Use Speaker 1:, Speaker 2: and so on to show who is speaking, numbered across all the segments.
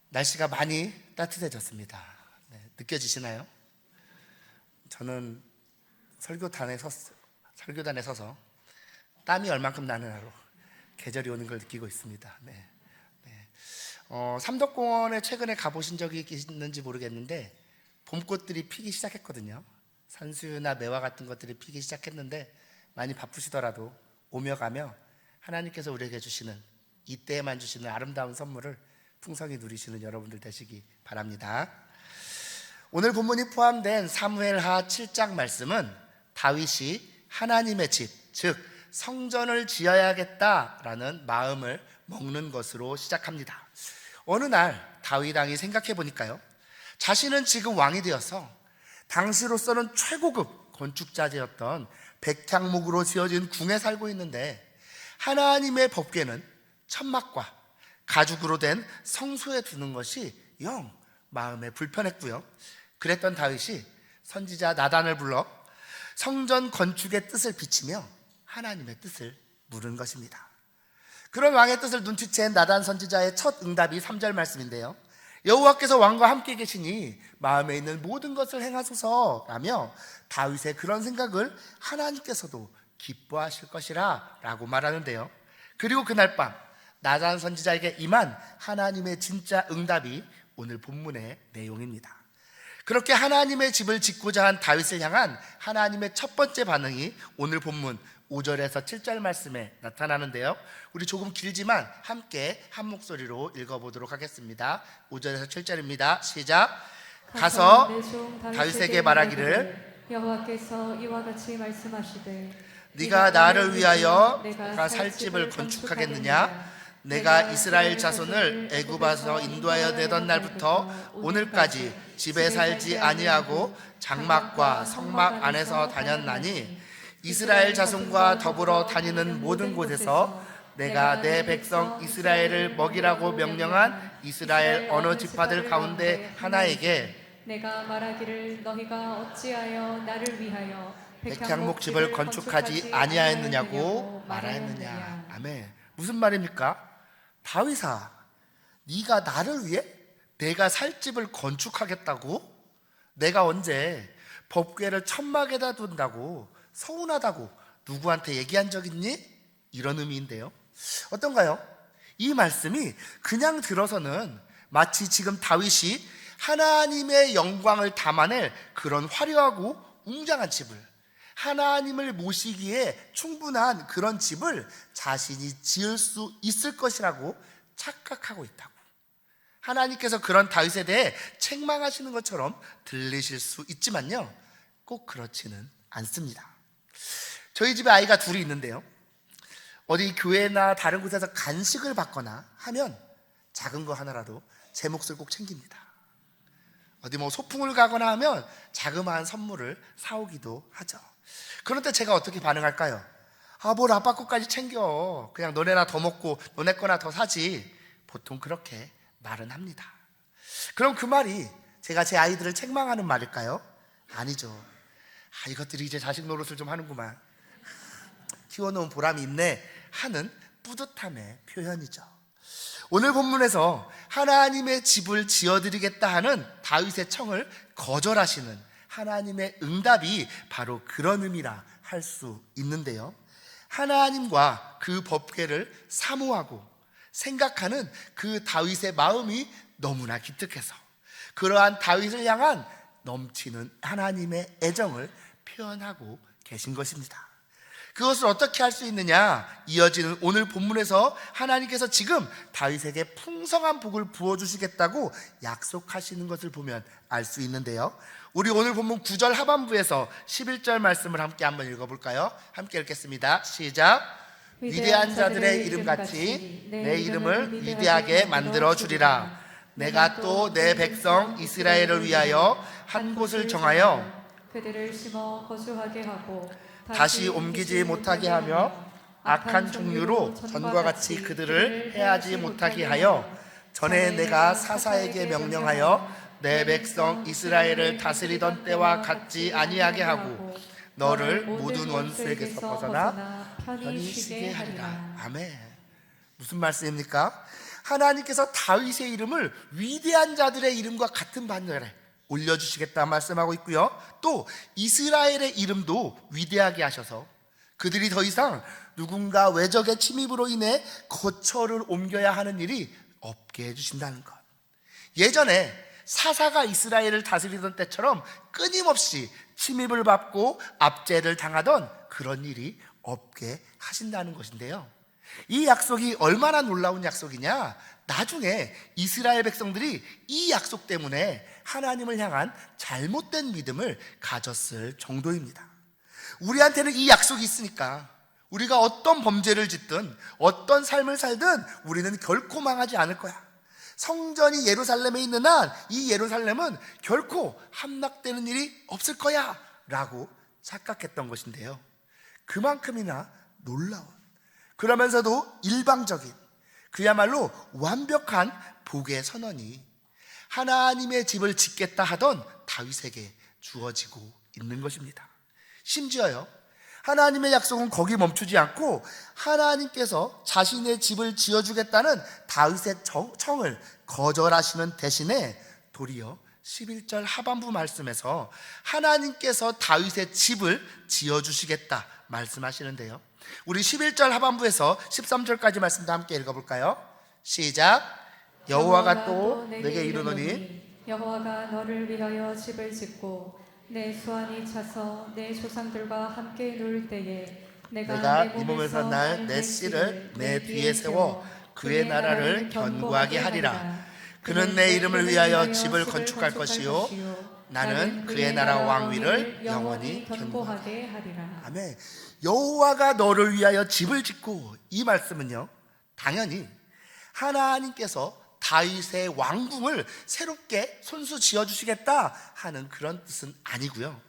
Speaker 1: 날씨가 많이 따뜻해졌습니다. 네, 느껴지시나요? 저는 설교단에 서서 땀이 얼만큼 나는 하루, 계절이 오는 걸 느끼고 있습니다. 삼덕공원에 최근에 가보신 적이 있는지 모르겠는데 봄꽃들이 피기 시작했거든요. 산수유나 매화 같은 것들이 피기 시작했는데 많이 바쁘시더라도 오며 가며 하나님께서 우리에게 주시는, 이때에만 주시는 아름다운 선물을 풍성히 누리시는 여러분들 되시기 바랍니다. 오늘 본문이 포함된 사무엘하 7장 말씀은 다윗이 하나님의 집, 즉 성전을 지어야겠다라는 마음을 먹는 것으로 시작합니다. 어느 날 다윗 왕이 생각해 보니까요, 자신은 지금 왕이 되어서 당시로서는 최고급 건축자재였던 백향목으로 지어진 궁에 살고 있는데 하나님의 법궤는 천막과 가죽으로 된 성소에 두는 것이 영 마음에 불편했고요. 그랬던 다윗이 선지자 나단을 불러 성전 건축의 뜻을 비치며 하나님의 뜻을 물은 것입니다. 그런 왕의 뜻을 눈치챈 나단 선지자의 첫 응답이 3절 말씀인데요, 여호와께서 왕과 함께 계시니 마음에 있는 모든 것을 행하소서 라며 다윗의 그런 생각을 하나님께서도 기뻐하실 것이라 라고 말하는데요, 그리고 그날 밤 나단 선지자에게 임한 하나님의 진짜 응답이 오늘 본문의 내용입니다. 그렇게 하나님의 집을 짓고자 한 다윗을 향한 하나님의 첫 번째 반응이 오늘 본문 5절에서 7절 말씀에 나타나는데요, 우리 조금 길지만 함께 한 목소리로 읽어보도록 하겠습니다. 5절에서 7절입니다. 시작. 가서 다윗에게 말하기를,
Speaker 2: 여호와께서 이와 같이 말씀하시되
Speaker 1: 네가 나를 위하여 내가 살 집을 건축하겠느냐? 내가 이스라엘 자손을 애굽에서 인도하여 내던 날부터 오늘까지 집에 살지 아니하고 장막과 성막 안에서 다녔나니 이스라엘 자손과 더불어 다니는 모든 곳에서 내가 내 백성 이스라엘을 먹이라고 명령한 이스라엘 어느 지파들 가운데 하나에게
Speaker 2: 내가 말하기를 너희가 어찌하여 나를 위하여
Speaker 1: 백향목 집을 건축하지 아니하였느냐고 말하였느냐. 아멘. 무슨 말입니까? 다윗아, 네가 나를 위해 내가 살 집을 건축하겠다고? 내가 언제 법궤를 천막에다 둔다고, 서운하다고 누구한테 얘기한 적 있니? 이런 의미인데요, 어떤가요? 이 말씀이 그냥 들어서는 마치 지금 다윗이 하나님의 영광을 담아낼 그런 화려하고 웅장한 집을, 하나님을 모시기에 충분한 그런 집을 자신이 지을 수 있을 것이라고 착각하고 있다고, 하나님께서 그런 다윗에 대해 책망하시는 것처럼 들리실 수 있지만요, 꼭 그렇지는 않습니다. 저희 집에 아이가 둘이 있는데요, 어디 교회나 다른 곳에서 간식을 받거나 하면 작은 거 하나라도 제 몫을 꼭 챙깁니다. 어디 소풍을 가거나 하면 자그마한 선물을 사오기도 하죠. 그런데 제가 어떻게 반응할까요? 뭘 아빠 것까지 챙겨, 그냥 너네나 더 먹고 너네 거나 더 사지, 보통 그렇게 말은 합니다. 그럼 그 말이 제가 제 아이들을 책망하는 말일까요? 아니죠. 이것들이 이제 자식 노릇을 좀 하는구만, 키워놓은 보람이 있네 하는 뿌듯함의 표현이죠. 오늘 본문에서 하나님의 집을 지어드리겠다 하는 다윗의 청을 거절하시는 하나님의 응답이 바로 그런 의미라 할 수 있는데요, 하나님과 그 법궤를 사모하고 생각하는 그 다윗의 마음이 너무나 기특해서 그러한 다윗을 향한 넘치는 하나님의 애정을 표현하고 계신 것입니다. 그것을 어떻게 할 수 있느냐? 이어지는 오늘 본문에서 하나님께서 지금 다윗에게 풍성한 복을 부어주시겠다고 약속하시는 것을 보면 알 수 있는데요, 우리 오늘 본문 9절 하반부에서 11절 말씀을 함께 한번 읽어볼까요? 함께 읽겠습니다. 시작. 위대한 자들의 이름같이 내 이름을 위대하게 만들어 주리라. 내가 또 내 백성 이스라엘을 위하여 한 곳을 정하여
Speaker 2: 그들을 심어 거주하게 하고
Speaker 1: 다시 옮기지 못하게 하며 악한 종류로 전과 같이 그들을 해하지 못하게 하여 전에 내가 사사에게 명령하여 내 백성 이스라엘을 다스리던 때와 같지 아니하게 하고 너를 모든 원수에게서 벗어나 편히 쉬게 하리라. 아멘. 무슨 말씀입니까? 하나님께서 다윗의 이름을 위대한 자들의 이름과 같은 반열에 올려주시겠다 말씀하고 있고요. 또 이스라엘의 이름도 위대하게 하셔서 그들이 더 이상 누군가 외적의 침입으로 인해 거처를 옮겨야 하는 일이 없게 해주신다는 것. 예전에 사사가 이스라엘을 다스리던 때처럼 끊임없이 침입을 받고 압제를 당하던 그런 일이 없게 하신다는 것인데요. 이 약속이 얼마나 놀라운 약속이냐? 나중에 이스라엘 백성들이 이 약속 때문에 하나님을 향한 잘못된 믿음을 가졌을 정도입니다. 우리한테는 이 약속이 있으니까 우리가 어떤 범죄를 짓든 어떤 삶을 살든 우리는 결코 망하지 않을 거야. 성전이 예루살렘에 있는 한 이 예루살렘은 결코 함락되는 일이 없을 거야 라고 착각했던 것인데요. 그만큼이나 놀라운, 그러면서도 일방적인, 그야말로 완벽한 복의 선언이 하나님의 집을 짓겠다 하던 다윗에게 주어지고 있는 것입니다. 심지어요, 하나님의 약속은 거기 멈추지 않고 하나님께서 자신의 집을 지어주겠다는 다윗의 청을 거절하시는 대신에 도리어 11절 하반부 말씀에서 하나님께서 다윗의 집을 지어주시겠다 말씀하시는데요, 우리 11절 하반부에서 13절까지 말씀도 함께 읽어볼까요? 시작. 여호와가 또 내게 이르노니
Speaker 2: 여호와가 너를 위하여 집을 짓고 내 수완이 차서 내 조상들과 함께 누울 때에
Speaker 1: 내가 네 몸에서 날 내 씨를 내 뒤에 세워 그의 나라를 견고하게 하리라. 그는 내 이름을 위하여 집을 건축할 것이요 나는 그의 나라 왕위를 영원히 견고하게 하리라. 아멘. 여호와가 너를 위하여 집을 짓고, 이 말씀은요, 당연히 하나님께서 다윗의 왕궁을 새롭게 손수 지어주시겠다 하는 그런 뜻은 아니고요.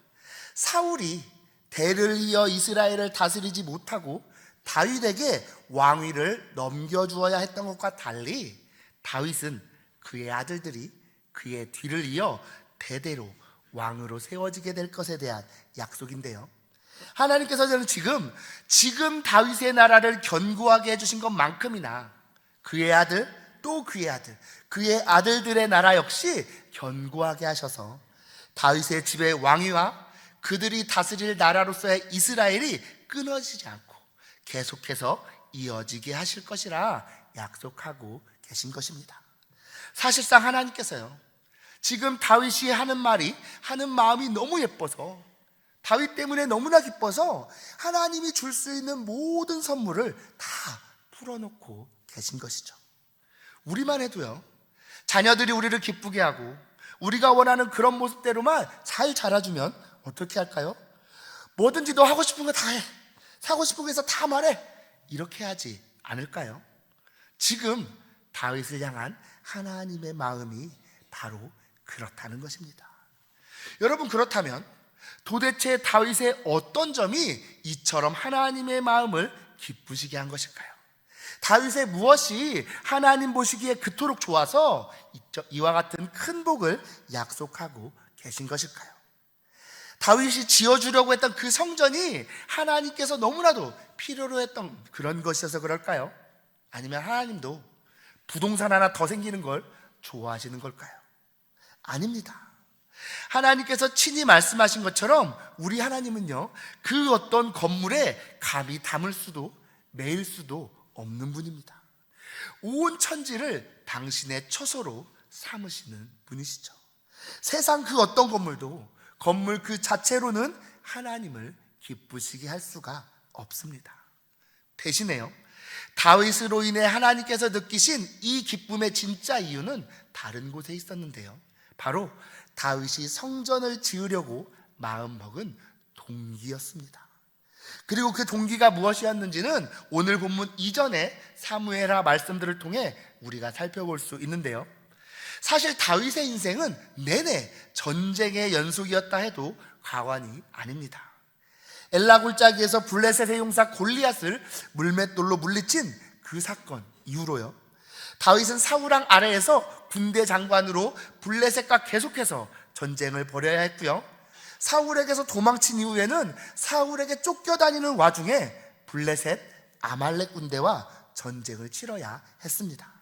Speaker 1: 사울이 대를 이어 이스라엘을 다스리지 못하고 다윗에게 왕위를 넘겨주어야 했던 것과 달리 다윗은 그의 아들들이 그의 뒤를 이어 대대로 왕으로 세워지게 될 것에 대한 약속인데요, 하나님께서는 지금 다윗의 나라를 견고하게 해주신 것만큼이나 그의 아들, 또 그의 아들, 그의 아들들의 나라 역시 견고하게 하셔서 다윗의 집의 왕위와 그들이 다스릴 나라로서의 이스라엘이 끊어지지 않고 계속해서 이어지게 하실 것이라 약속하고 계신 것입니다. 사실상 하나님께서요, 지금 다윗이 하는 마음이 너무 예뻐서, 다윗 때문에 너무나 기뻐서 하나님이 줄 수 있는 모든 선물을 다 풀어놓고 계신 것이죠. 우리만 해도요, 자녀들이 우리를 기쁘게 하고 우리가 원하는 그런 모습대로만 잘 자라주면 어떻게 할까요? 뭐든지 너 하고 싶은 거 다 해, 사고 싶은 거 해서 다 말해, 이렇게 하지 않을까요? 지금 다윗을 향한 하나님의 마음이 바로 그렇다는 것입니다. 여러분, 그렇다면 도대체 다윗의 어떤 점이 이처럼 하나님의 마음을 기쁘시게 한 것일까요? 다윗의 무엇이 하나님 보시기에 그토록 좋아서 이와 같은 큰 복을 약속하고 계신 것일까요? 다윗이 지어주려고 했던 그 성전이 하나님께서 너무나도 필요로 했던 그런 것이어서 그럴까요? 아니면 하나님도 부동산 하나 더 생기는 걸 좋아하시는 걸까요? 아닙니다. 하나님께서 친히 말씀하신 것처럼 우리 하나님은요, 그 어떤 건물에 감히 담을 수도 매일 수도 없는 분입니다. 온 천지를 당신의 처소로 삼으시는 분이시죠. 세상 그 어떤 건물 그 자체로는 하나님을 기쁘시게 할 수가 없습니다. 대신에요, 다윗으로 인해 하나님께서 느끼신 이 기쁨의 진짜 이유는 다른 곳에 있었는데요, 바로 다윗이 성전을 지으려고 마음먹은 동기였습니다. 그리고 그 동기가 무엇이었는지는 오늘 본문 이전에 사무엘하 말씀들을 통해 우리가 살펴볼 수 있는데요, 사실 다윗의 인생은 내내 전쟁의 연속이었다 해도 과언이 아닙니다. 엘라 골짜기에서 블레셋의 용사 골리앗을 물맷돌로 물리친 그 사건 이후로요, 다윗은 사울왕 아래에서 군대 장관으로 블레셋과 계속해서 전쟁을 벌여야 했고요, 사울에게서 도망친 이후에는 사울에게 쫓겨다니는 와중에 블레셋, 아말렉 군대와 전쟁을 치러야 했습니다.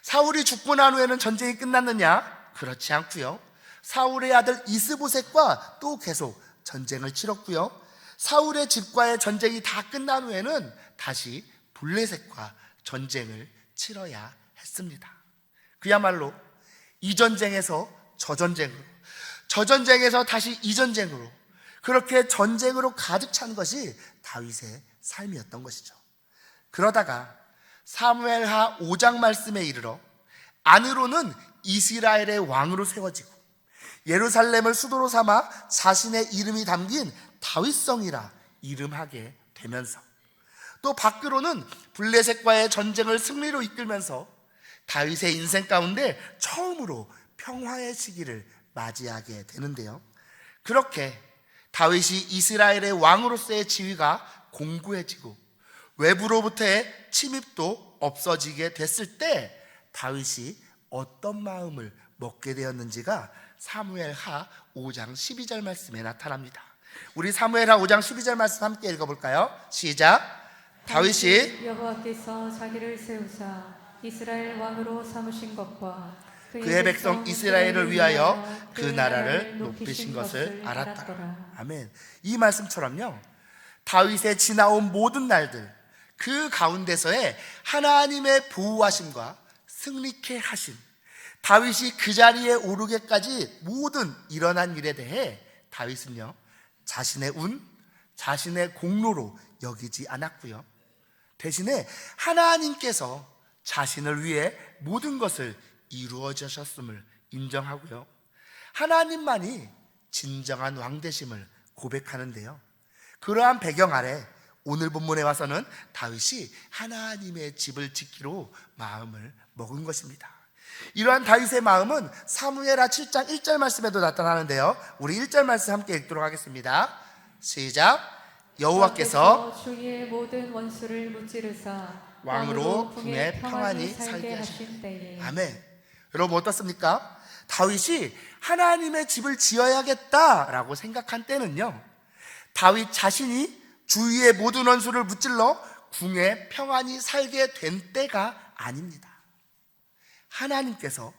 Speaker 1: 사울이 죽고 난 후에는 전쟁이 끝났느냐? 그렇지 않고요. 사울의 아들 이스보셋과 또 계속 전쟁을 치렀고요. 사울의 집과의 전쟁이 다 끝난 후에는 다시 블레셋과 전쟁을 치러야 했습니다. 그야말로 이 전쟁에서 저 전쟁으로, 저 전쟁에서 다시 이 전쟁으로, 그렇게 전쟁으로 가득 찬 것이 다윗의 삶이었던 것이죠. 그러다가 사무엘하 5장 말씀에 이르러 안으로는 이스라엘의 왕으로 세워지고 예루살렘을 수도로 삼아 자신의 이름이 담긴 다윗성이라 이름하게 되면서 또 밖으로는 블레셋과의 전쟁을 승리로 이끌면서 다윗의 인생 가운데 처음으로 평화의 시기를 맞이하게 되는데요. 그렇게 다윗이 이스라엘의 왕으로서의 지위가 공고해지고 외부로부터의 침입도 없어지게 됐을 때 다윗이 어떤 마음을 먹게 되었는지가 사무엘하 5장 12절 말씀에 나타납니다. 우리 사무엘하 5장 12절 말씀 함께 읽어볼까요? 시작. 다윗이
Speaker 2: 여호와께서 자기를 세우사 이스라엘 왕으로 삼으신 것과
Speaker 1: 그의 백성 이스라엘을 위하여 그 나라를 높이신 것을 알았더라. 아멘. 이 말씀처럼요, 다윗의 지나온 모든 날들 그 가운데서의 하나님의 보호하심과 승리케 하심, 다윗이 그 자리에 오르기까지 모든 일어난 일에 대해 다윗은요 자신의 운, 자신의 공로로 여기지 않았고요, 대신에 하나님께서 자신을 위해 모든 것을 이루어 주셨음을 인정하고요, 하나님만이 진정한 왕 되심을 고백하는데요. 그러한 배경 아래 오늘 본문에 와서는 다윗이 하나님의 집을 짓기로 마음을 먹은 것입니다. 이러한 다윗의 마음은 사무엘하 7장 1절 말씀에도 나타나는데요. 우리 1절 말씀 함께 읽도록 하겠습니다. 시작. 여호와께서
Speaker 2: 주의 모든 원수를 무찌르사
Speaker 1: 왕으로 궁에 평안히 살게 하신 때에. 아멘. 여러분 어떻습니까? 다윗이 하나님의 집을 지어야겠다라고 생각한 때는요, 다윗 자신이 주위의 모든 원수를 무찔러 궁에 평안히 살게 된 때가 아닙니다. 하나님께서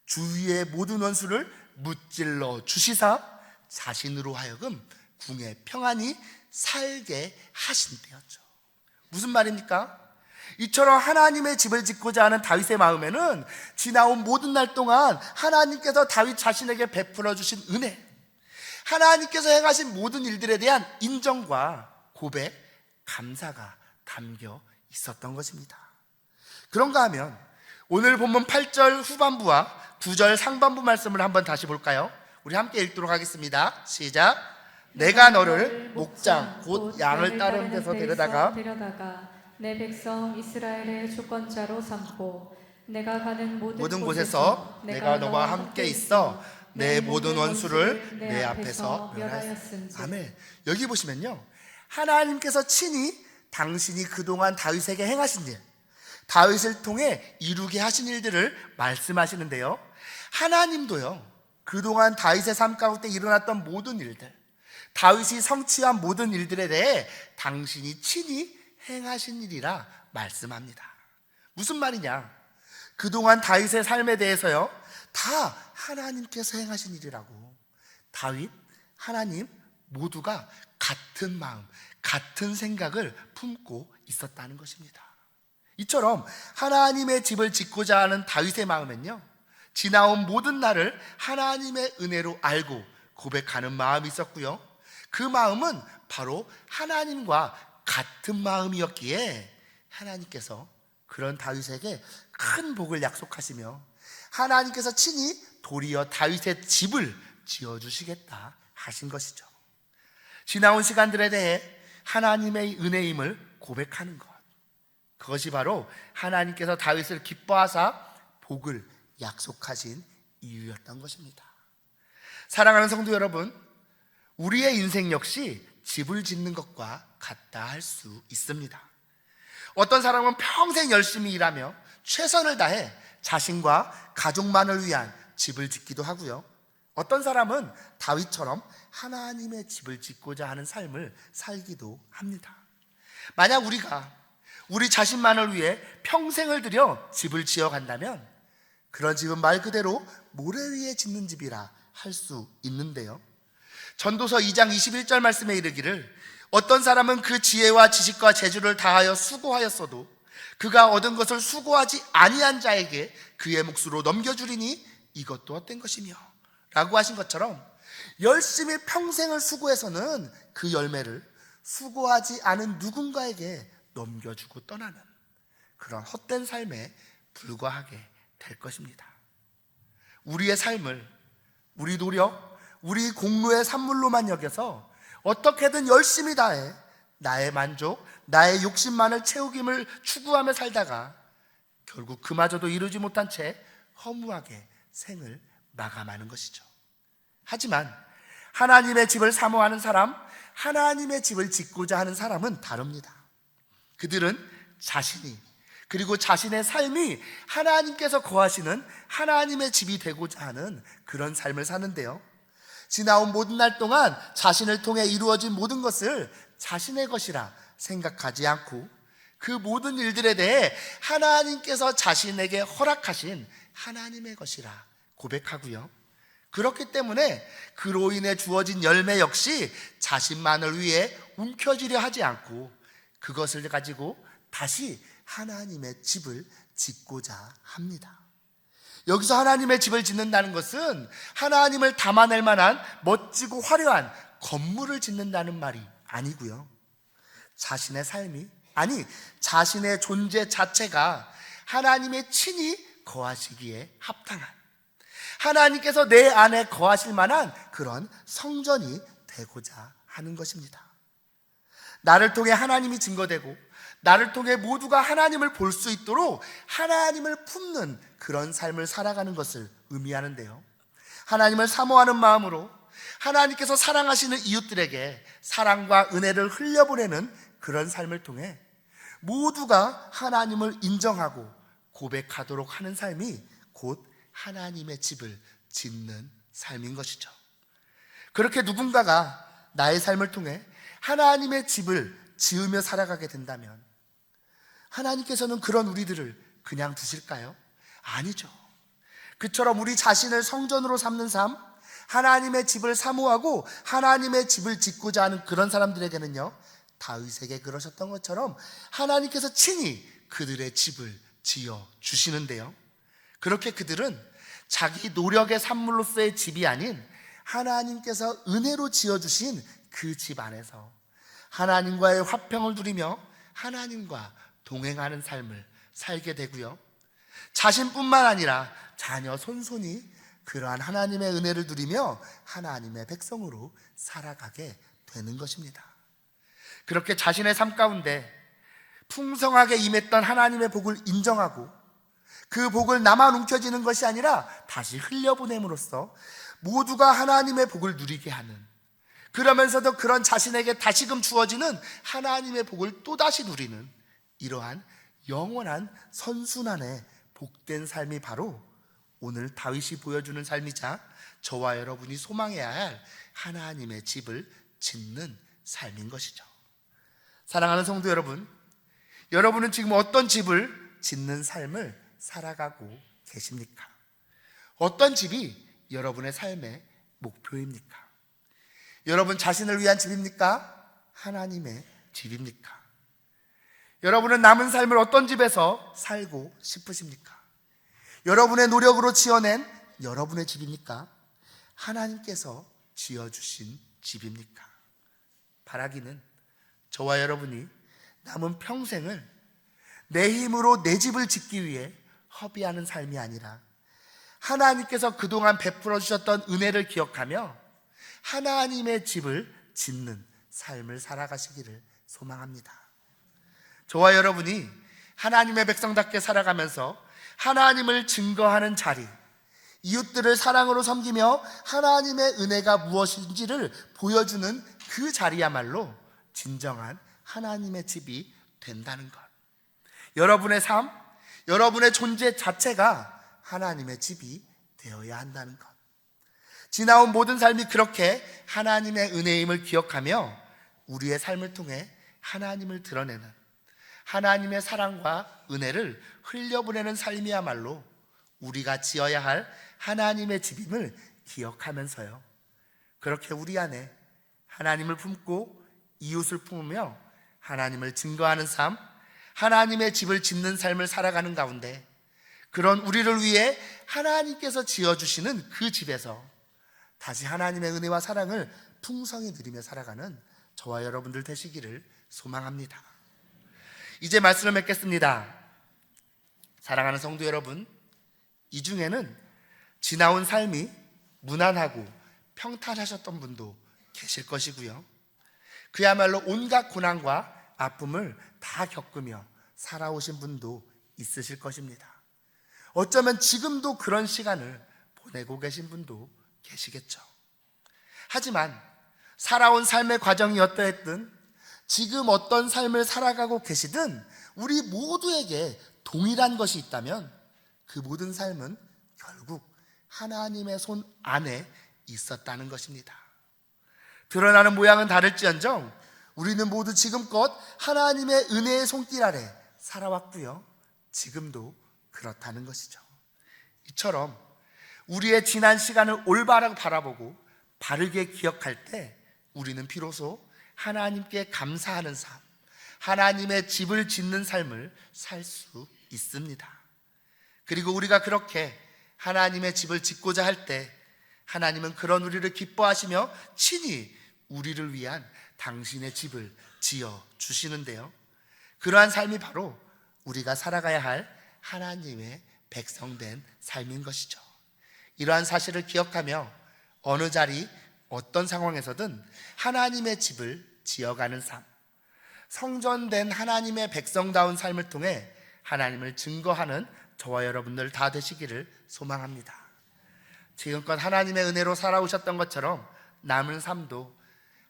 Speaker 1: 주위의 모든 원수를 무찔러 주시사 자신으로 하여금 궁에 평안히 살게 하신 때였죠. 무슨 말입니까? 이처럼 하나님의 집을 짓고자 하는 다윗의 마음에는 지나온 모든 날 동안 하나님께서 다윗 자신에게 베풀어 주신 은혜, 하나님께서 행하신 모든 일들에 대한 인정과 고백, 감사가 담겨 있었던 것입니다. 그런가 하면 오늘 본문 8절 후반부와 9절 상반부 말씀을 한번 다시 볼까요? 우리 함께 읽도록 하겠습니다. 시작. 내가 너를 목장 곧 양을 따르는 데서 데려다가
Speaker 2: 내 백성 이스라엘의 주권자로 삼고 내가 가는
Speaker 1: 모든 곳에서 내가 너와 함께 있어 내 모든 원수를 내 앞에서 멸하였은지. 아멘. 여기 보시면요, 하나님께서 친히 당신이 그동안 다윗에게 행하신 일, 다윗을 통해 이루게 하신 일들을 말씀하시는데요, 하나님도요 그동안 다윗의 삶 가운데 일어났던 모든 일들, 다윗이 성취한 모든 일들에 대해 당신이 친히 행하신 일이라 말씀합니다. 무슨 말이냐? 그동안 다윗의 삶에 대해서요 다 하나님께서 행하신 일이라고. 다윗, 하나님 모두가 같은 마음, 같은 생각을 품고 있었다는 것입니다. 이처럼 하나님의 집을 짓고자 하는 다윗의 마음엔요, 지나온 모든 날을 하나님의 은혜로 알고 고백하는 마음이 있었고요, 그 마음은 바로 하나님과 같은 마음이었기에 하나님께서 그런 다윗에게 큰 복을 약속하시며 하나님께서 친히 도리어 다윗의 집을 지어주시겠다 하신 것이죠. 지나온 시간들에 대해 하나님의 은혜임을 고백하는 것, 그것이 바로 하나님께서 다윗을 기뻐하사 복을 약속하신 이유였던 것입니다. 사랑하는 성도 여러분, 우리의 인생 역시 집을 짓는 것과 같다 할 수 있습니다. 어떤 사람은 평생 열심히 일하며 최선을 다해 자신과 가족만을 위한 집을 짓기도 하고요, 어떤 사람은 다윗처럼 하나님의 집을 짓고자 하는 삶을 살기도 합니다. 만약 우리가 우리 자신만을 위해 평생을 들여 집을 지어간다면 그런 집은 말 그대로 모래 위에 짓는 집이라 할 수 있는데요. 전도서 2장 21절 말씀에 이르기를 어떤 사람은 그 지혜와 지식과 재주를 다하여 수고하였어도 그가 얻은 것을 수고하지 아니한 자에게 그의 몫으로 넘겨주리니 이것도 헛된 것이며 라고 하신 것처럼 열심히 평생을 수고해서는 그 열매를 수고하지 않은 누군가에게 넘겨주고 떠나는 그런 헛된 삶에 불과하게 될 것입니다. 우리의 삶을 우리 노력, 우리 공로의 산물로만 여겨서 어떻게든 열심히 다해 나의 만족, 나의 욕심만을 채우김을 추구하며 살다가 결국 그마저도 이루지 못한 채 허무하게 생을 마감하는 것이죠. 하지만 하나님의 집을 사모하는 사람, 하나님의 집을 짓고자 하는 사람은 다릅니다. 그들은 자신이 그리고 자신의 삶이 하나님께서 거하시는 하나님의 집이 되고자 하는 그런 삶을 사는데요. 지나온 모든 날 동안 자신을 통해 이루어진 모든 것을 자신의 것이라 생각하지 않고 그 모든 일들에 대해 하나님께서 자신에게 허락하신 하나님의 것이라 고백하고요. 그렇기 때문에 그로 인해 주어진 열매 역시 자신만을 위해 움켜쥐려 하지 않고 그것을 가지고 다시 하나님의 집을 짓고자 합니다. 여기서 하나님의 집을 짓는다는 것은 하나님을 담아낼 만한 멋지고 화려한 건물을 짓는다는 말이 아니고요. 자신의 삶이, 아니 자신의 존재 자체가 하나님의 친히 거하시기에 합당한, 하나님께서 내 안에 거하실 만한 그런 성전이 되고자 하는 것입니다. 나를 통해 하나님이 증거되고 나를 통해 모두가 하나님을 볼 수 있도록 하나님을 품는 그런 삶을 살아가는 것을 의미하는데요. 하나님을 사모하는 마음으로 하나님께서 사랑하시는 이웃들에게 사랑과 은혜를 흘려보내는 그런 삶을 통해 모두가 하나님을 인정하고 고백하도록 하는 삶이 곧 하나님의 집을 짓는 삶인 것이죠. 그렇게 누군가가 나의 삶을 통해 하나님의 집을 지으며 살아가게 된다면 하나님께서는 그런 우리들을 그냥 두실까요? 아니죠. 그처럼 우리 자신을 성전으로 삼는 삶, 하나님의 집을 사모하고 하나님의 집을 짓고자 하는 그런 사람들에게는요, 다윗에게 그러셨던 것처럼 하나님께서 친히 그들의 집을 지어 주시는데요. 그렇게 그들은 자기 노력의 산물로서의 집이 아닌 하나님께서 은혜로 지어주신 그 집 안에서 하나님과의 화평을 누리며 하나님과 동행하는 삶을 살게 되고요. 자신뿐만 아니라 자녀 손손이 그러한 하나님의 은혜를 누리며 하나님의 백성으로 살아가게 되는 것입니다. 그렇게 자신의 삶 가운데 풍성하게 임했던 하나님의 복을 인정하고 그 복을 나만 움켜쥐는 것이 아니라 다시 흘려보냄으로써 모두가 하나님의 복을 누리게 하는, 그러면서도 그런 자신에게 다시금 주어지는 하나님의 복을 또다시 누리는 이러한 영원한 선순환의 복된 삶이 바로 오늘 다윗이 보여주는 삶이자 저와 여러분이 소망해야 할 하나님의 집을 짓는 삶인 것이죠. 사랑하는 성도 여러분, 여러분은 지금 어떤 집을 짓는 삶을 살아가고 계십니까? 어떤 집이 여러분의 삶의 목표입니까? 여러분 자신을 위한 집입니까? 하나님의 집입니까? 여러분은 남은 삶을 어떤 집에서 살고 싶으십니까? 여러분의 노력으로 지어낸 여러분의 집입니까? 하나님께서 지어주신 집입니까? 바라기는 저와 여러분이 남은 평생을 내 힘으로 내 집을 짓기 위해 허비하는 삶이 아니라 하나님께서 그동안 베풀어 주셨던 은혜를 기억하며 하나님의 집을 짓는 삶을 살아가시기를 소망합니다. 저와 여러분이 하나님의 백성답게 살아가면서 하나님을 증거하는 자리, 이웃들을 사랑으로 섬기며 하나님의 은혜가 무엇인지를 보여주는 그 자리야말로 진정한 하나님의 집이 된다는 것. 여러분의 삶, 여러분의 존재 자체가 하나님의 집이 되어야 한다는 것. 지나온 모든 삶이 그렇게 하나님의 은혜임을 기억하며 우리의 삶을 통해 하나님을 드러내는, 하나님의 사랑과 은혜를 흘려보내는 삶이야말로 우리가 지어야 할 하나님의 집임을 기억하면서요, 그렇게 우리 안에 하나님을 품고 이웃을 품으며 하나님을 증거하는 삶, 하나님의 집을 짓는 삶을 살아가는 가운데 그런 우리를 위해 하나님께서 지어주시는 그 집에서 다시 하나님의 은혜와 사랑을 풍성히 누리며 살아가는 저와 여러분들 되시기를 소망합니다. 이제 말씀을 맺겠습니다. 사랑하는 성도 여러분, 이 중에는 지나온 삶이 무난하고 평탄하셨던 분도 계실 것이고요, 그야말로 온갖 고난과 아픔을 다 겪으며 살아오신 분도 있으실 것입니다. 어쩌면 지금도 그런 시간을 보내고 계신 분도 계시겠죠. 하지만 살아온 삶의 과정이 어떠했든 지금 어떤 삶을 살아가고 계시든 우리 모두에게 동일한 것이 있다면 그 모든 삶은 결국 하나님의 손 안에 있었다는 것입니다. 드러나는 모양은 다를지언정 우리는 모두 지금껏 하나님의 은혜의 손길 아래 살아왔고요, 지금도 그렇다는 것이죠. 이처럼 우리의 지난 시간을 올바르게 바라보고 바르게 기억할 때 우리는 비로소 하나님께 감사하는 삶, 하나님의 집을 짓는 삶을 살 수 있습니다. 그리고 우리가 그렇게 하나님의 집을 짓고자 할 때 하나님은 그런 우리를 기뻐하시며 친히 우리를 위한 당신의 집을 지어 주시는데요, 그러한 삶이 바로 우리가 살아가야 할 하나님의 백성된 삶인 것이죠. 이러한 사실을 기억하며 어느 자리 어떤 상황에서든 하나님의 집을 지어가는 삶, 성전된 하나님의 백성다운 삶을 통해 하나님을 증거하는 저와 여러분들 다 되시기를 소망합니다. 지금껏 하나님의 은혜로 살아오셨던 것처럼 남은 삶도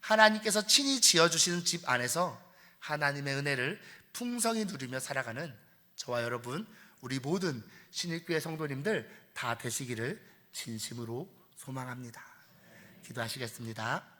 Speaker 1: 하나님께서 친히 지어주시는 집 안에서 하나님의 은혜를 풍성히 누리며 살아가는 저와 여러분, 우리 모든 신일교회 성도님들 다 되시기를 진심으로 소망합니다. 기도하시겠습니다.